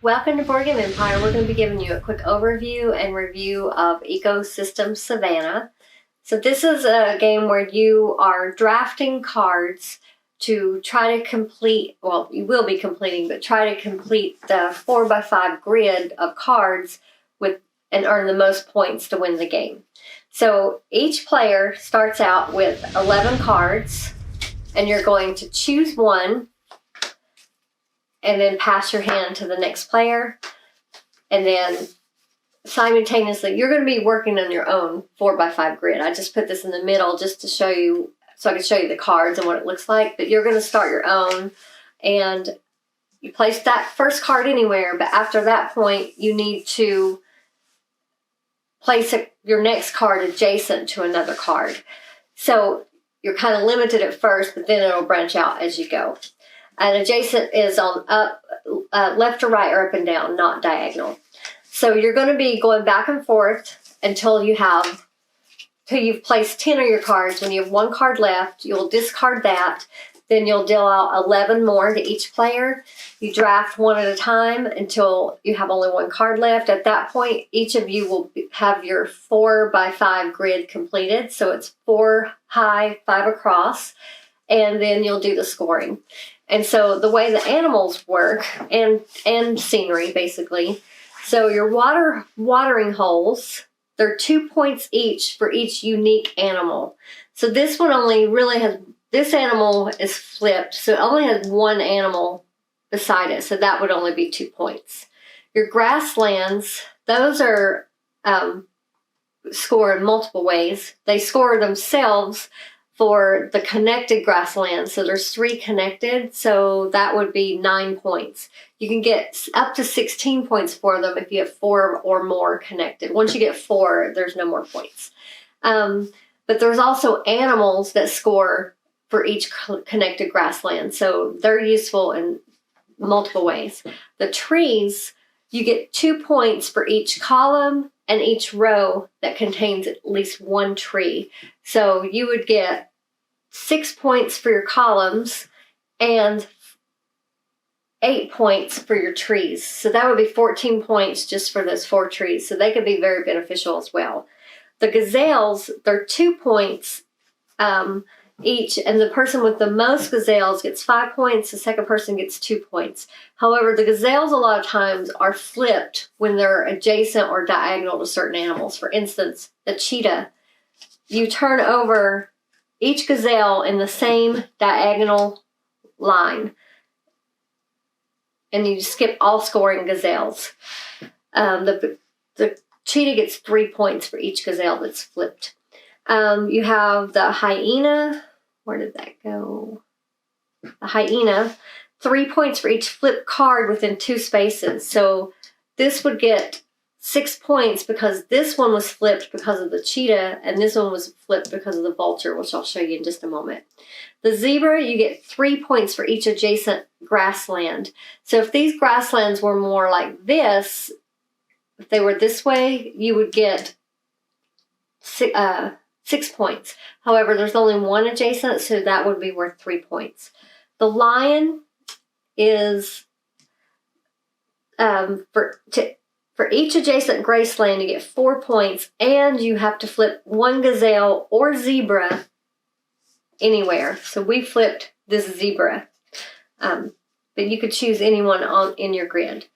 Welcome to Board Game Empire. We're going to be giving you a quick overview and review of Ecosystem Savanna. So this is a game where you are drafting cards to try to complete, well, you will be completing, but try to complete the 4x5 grid of cards and earn the most points to win the game. So each player starts out with 11 cards, and you're going to choose one and then pass your hand to the next player. And then simultaneously, you're going to be working on your own 4x5 grid. I just put this in the middle just to show you, so I can show you the cards and what it looks like. But you're going to start your own, and you place that first card anywhere. But after that point, you need to place your next card adjacent to another card. So you're kind of limited at first, but then it'll branch out as you go. And adjacent is on up, left or right, or up and down, not diagonal. So you're going to be going back and forth until you've placed 10 of your cards. When you have one card left, you'll discard that. Then you'll deal out 11 more to each player. You draft one at a time until you have only one card left. At that point, each of you will have your 4x5 grid completed. So it's 4 high, 5 across. And then you'll do the scoring. And so the way the animals work, and scenery basically, so your watering holes, they're 2 points each for each unique animal. So this one only really has, this animal is flipped, so it only has one animal beside it, so that would only be 2 points. Your grasslands, those are scored in multiple ways. They score themselves for the connected grasslands. So there's 3 connected, so that would be 9 points. You can get up to 16 points for them if you have 4 or more connected. Once you get 4, there's no more points. But there's also animals that score for each connected grassland, so they're useful in multiple ways. The trees, you get 2 points for each column and each row that contains at least one tree. So you would get 6 points for your columns and 8 points for your trees. So that would be 14 points just for those 4 trees. So they could be very beneficial as well. The gazelles, they're 2 points each, and the person with the most gazelles gets 5 points. The second person gets 2 points. However, the gazelles a lot of times are flipped when they're adjacent or diagonal to certain animals. For instance, the cheetah, you turn over each gazelle in the same diagonal line, and you skip all scoring gazelles. The cheetah gets 3 points for each gazelle that's flipped. You have the hyena. Where did that go? The hyena, 3 points for each flipped card within 2 spaces. So this would get 6 points because this one was flipped because of the cheetah, and this one was flipped because of the vulture, which I'll show you in just a moment. The zebra, you get 3 points for each adjacent grassland. So if these grasslands were more like this, if they were this way, you would get 6 points. However, there's only one adjacent, so that would be worth 3 points. The lion is for each adjacent grassland, you get 4 points, and you have to flip one gazelle or zebra anywhere. So we flipped this zebra, but you could choose anyone in your grid.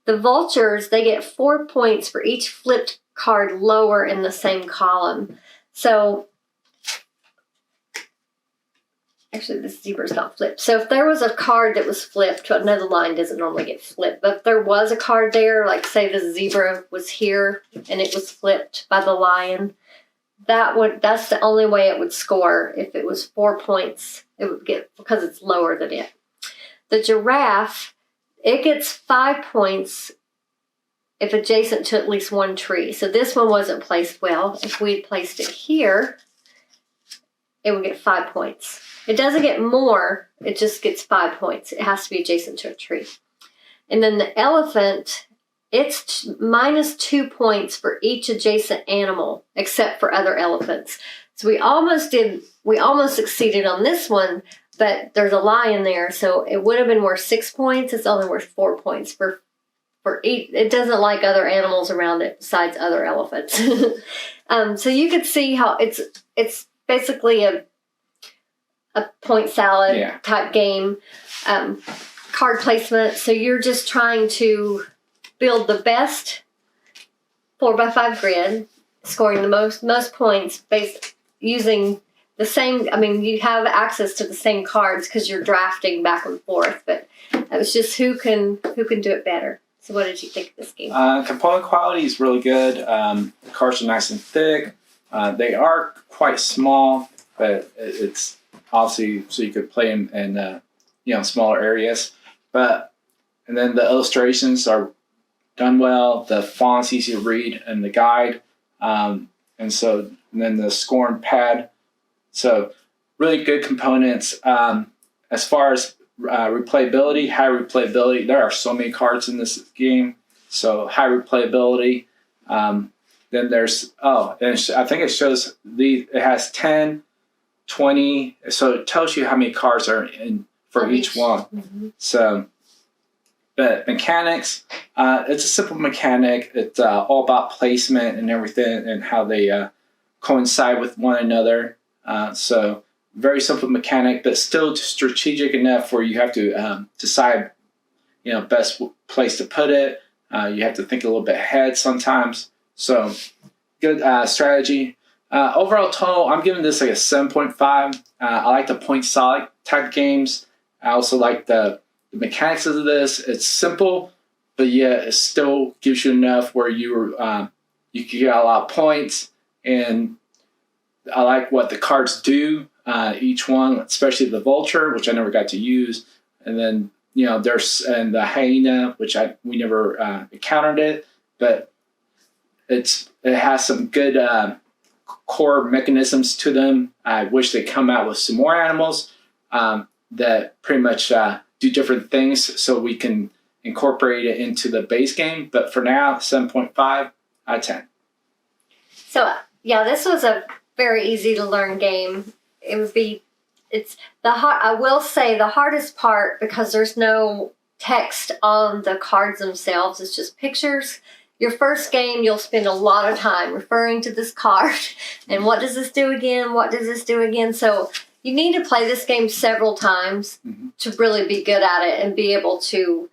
The vultures, they get 4 points for each flipped card lower in the same column. So actually, this zebra's not flipped. So if there was a card that was flipped, another line doesn't normally get flipped. But if there was a card there, like say the zebra was here and it was flipped by the lion, that's the only way it would score. If it was 4 points, it would get, because it's lower than it. The giraffe, it gets 5 points if adjacent to at least one tree. So this one wasn't placed well. If we placed it here, it would get 5 points. It doesn't get more, it just gets 5 points. It has to be adjacent to a tree. And then the elephant, it's minus 2 points for each adjacent animal, except for other elephants. So we almost succeeded on this one, but there's a lion there, so it would have been worth 6 points. It's only worth 4 points for it doesn't like other animals around it besides other elephants. So you could see how it's basically a point salad type game. Card placement. So you're just trying to build the best 4x5 grid, scoring the most points based using the same. I mean, you have access to the same cards because you're drafting back and forth, but it was just who can do it better. So what did you think of this game? Component quality is really good. The cards are nice and thick. They are quite small, but it's obviously so you could play in smaller areas. And then the illustrations are done well. The font's easy to read in the guide, and then the scoring pad. So really good components. As far as replayability, high replayability. There are so many cards in this game, so high replayability. Then there's I think it shows it has 10, 20. So it tells you how many cards are in for each one. Mm-hmm. So, but mechanics, it's a simple mechanic. It's all about placement and everything and how they coincide with one another. So very simple mechanic, but still strategic enough where you have to decide, best place to put it. You have to think a little bit ahead sometimes. So good strategy. Overall total, I'm giving this like a 7.5. I like the point solid type games. I also like the mechanics of this. It's simple, but yet it still gives you enough where you can get a lot of points. And I like what the cards do. Each one, especially the vulture, which I never got to use, and then there's the hyena, which we never encountered it, but it has some good core mechanisms to them. I wish they'd come out with some more animals that pretty much do different things so we can incorporate it into the base game. But for now, 7.5 out of 10. So yeah, this was a very easy to learn game. I will say the hardest part, because there's no text on the cards themselves, it's just pictures. Your first game, you'll spend a lot of time referring to this card and what does this do again? What does this do again? So you need to play this game several times to really be good at it and be able to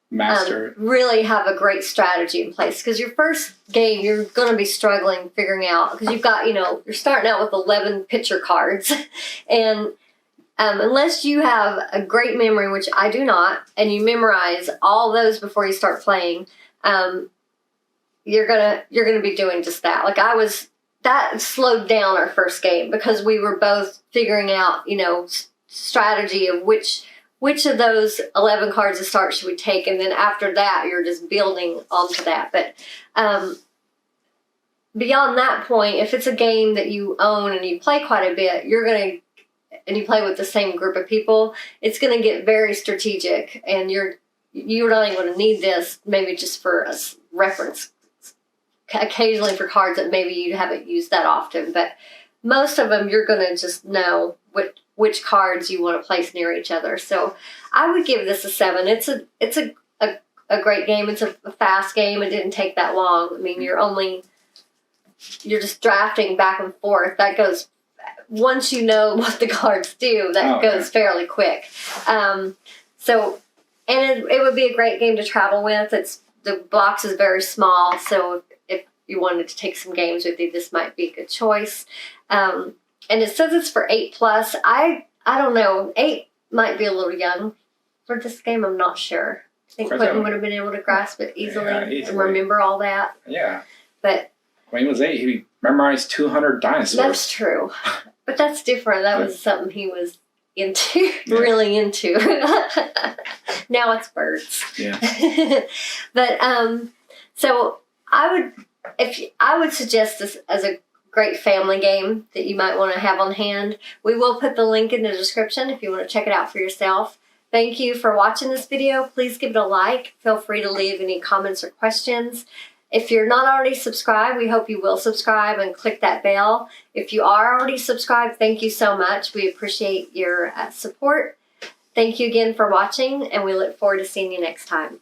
master really have a great strategy in place. Because your first game, you're going to be struggling figuring out, because you've got, you're starting out with 11 picture cards. And unless you have a great memory, which I do not, and you memorize all those before you start playing, you're gonna be doing just that. Like that slowed down our first game because we were both figuring out, strategy of which of those 11 cards to start should we take, and then after that you're just building onto that. But beyond that point, if it's a game that you own and you play quite a bit, and you play with the same group of people, it's gonna get very strategic, and you're not even going to need this maybe just for a reference. Occasionally for cards that maybe you haven't used that often, but most of them you're going to just know which cards you want to place near each other. So I would give this a 7. It's a great game. It's a fast game. It didn't take that long. I mean, you're just drafting back and forth. That goes, once you know what the cards do, that goes fairly quick. And it would be a great game to travel with. The box is very small, so if you wanted to take some games with you, this might be a good choice. And it says it's for 8+. I don't know. 8 might be a little young for this game. I'm not sure. I think Quentin would have been able to grasp it easily and remember all that. Yeah. But when he was 8, he memorized 200 dinosaurs. That's true. But that's different. That was something he was really into. Now it's birds. Yeah. But so I would suggest this as a great family game that you might want to have on hand. We will put the link in the description if you want to check it out for yourself. Thank you for watching this video. Please give it a like. Feel free to leave any comments or questions. If you're not already subscribed, we hope you will subscribe and click that bell. If you are already subscribed, thank you so much. We appreciate your support. Thank you again for watching, and we look forward to seeing you next time.